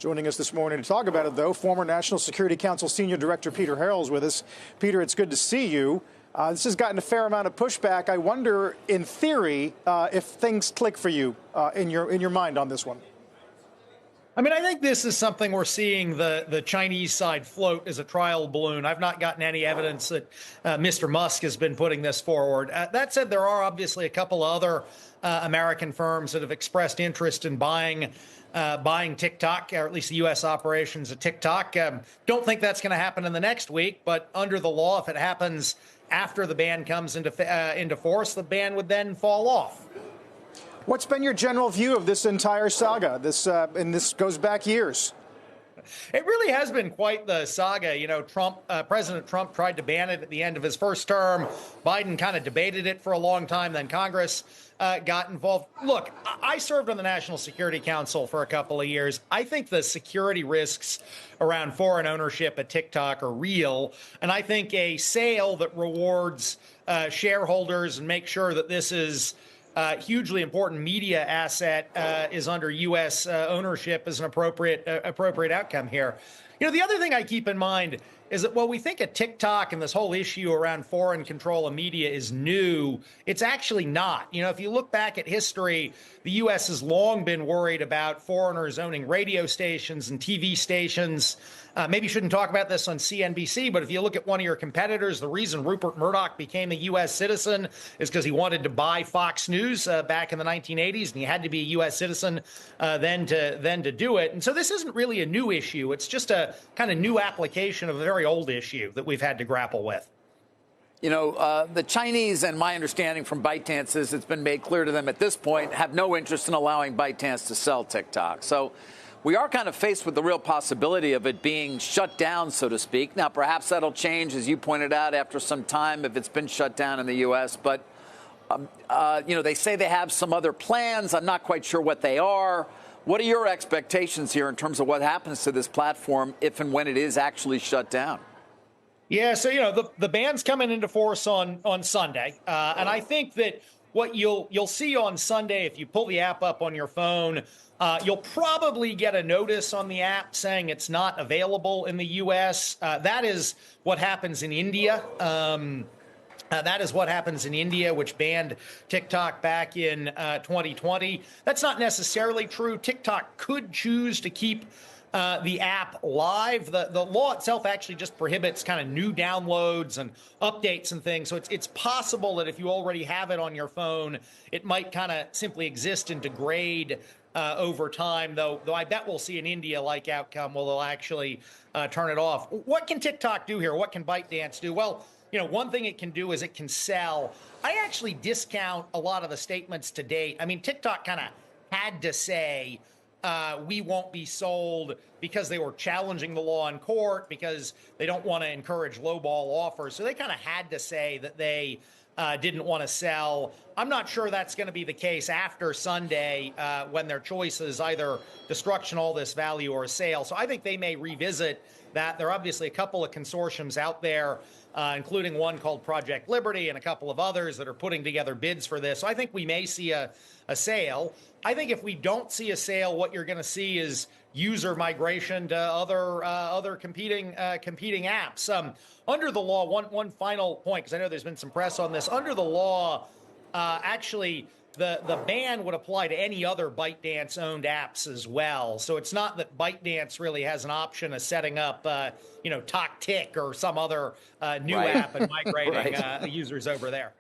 Joining us this morning to talk about it, though, former National Security Council Senior Director Peter Harrell's with us. Peter, it's good to see you. This has gotten a fair amount of pushback. I wonder, in theory, if things click for you in your mind on this one. I mean, I think this is something we're seeing the Chinese side float as a trial balloon. I've not gotten any evidence that Mr. Musk has been putting this forward. That said, there are obviously a couple of other American firms that have expressed interest in buying TikTok, or at least the U.S. operations of TikTok. Don't think that's going to happen in the next week, but under the law, if it happens after the ban comes into force, the ban would then fall off. What's been your general view of this entire saga? And this goes back years. It really has been quite the saga. You know, President Trump tried to ban it at the end of his first term. Biden kind of debated it for a long time. Then Congress got involved. Look, I served on the National Security Council for a couple of years. I think the security risks around foreign ownership at TikTok are real. And I think a sale that rewards shareholders and makes sure that this is hugely important media asset is under U.S. ownership is an appropriate outcome here. You know, the other thing I keep in mind is that while we think of TikTok and this whole issue around foreign control of media is new, it's actually not. You know, if you look back at history, the U.S. has long been worried about foreigners owning radio stations and TV stations. Maybe you shouldn't talk about this on CNBC, but if you look at one of your competitors, the reason Rupert Murdoch became a U.S. citizen is because he wanted to buy Fox News back in the 1980s, and he had to be a U.S. citizen then to do it. And so this isn't really a new issue. It's just a kind of new application of a very old issue that we've had to grapple with. You know, the Chinese, and my understanding from ByteDance is it's been made clear to them at this point, have no interest in allowing ByteDance to sell TikTok. So we are kind of faced with the real possibility of it being shut down, so to speak. Now, perhaps that'll change, as you pointed out, after some time if it's been shut down in the U.S. But, you know, they say they have some other plans. I'm not quite sure what they are. What are your expectations here in terms of what happens to this platform if and when it is actually shut down? Yeah, so, you know, the ban's coming into force on Sunday. And I think that what you'll see on Sunday, if you pull the app up on your phone, you'll probably get a notice on the app saying it's not available in the U.S. That is what happens in India. That is what happens in India, which banned TikTok back in 2020. That's not necessarily true. TikTok could choose to keep the app live. The law itself actually just prohibits kind of new downloads and updates and things. So it's possible that if you already have it on your phone, it might kind of simply exist and degrade over time, though I bet we'll see an India-like outcome where they'll actually turn it off. What can TikTok do here? What can ByteDance do? Well, you know, one thing it can do is it can sell. I actually discount a lot of the statements to date. I mean, TikTok kind of had to say we won't be sold because they were challenging the law in court, because they don't want to encourage lowball offers. So they kind of had to say that they didn't want to sell. I'm not sure that's going to be the case after Sunday when their choice is either destruction, all this value, or a sale. So I think they may revisit that. There are obviously a couple of consortiums out there, including one called Project Liberty and a couple of others that are putting together bids for this. So I think we may see a sale. I think if we don't see a sale, what you're going to see is user migration to other competing apps. Under the law, one final point, because I know there's been some press on this. Under the law, actually, the ban would apply to any other ByteDance-owned apps as well. So it's not that ByteDance really has an option of setting up, you know, TokTik or some other new app and migrating users over there.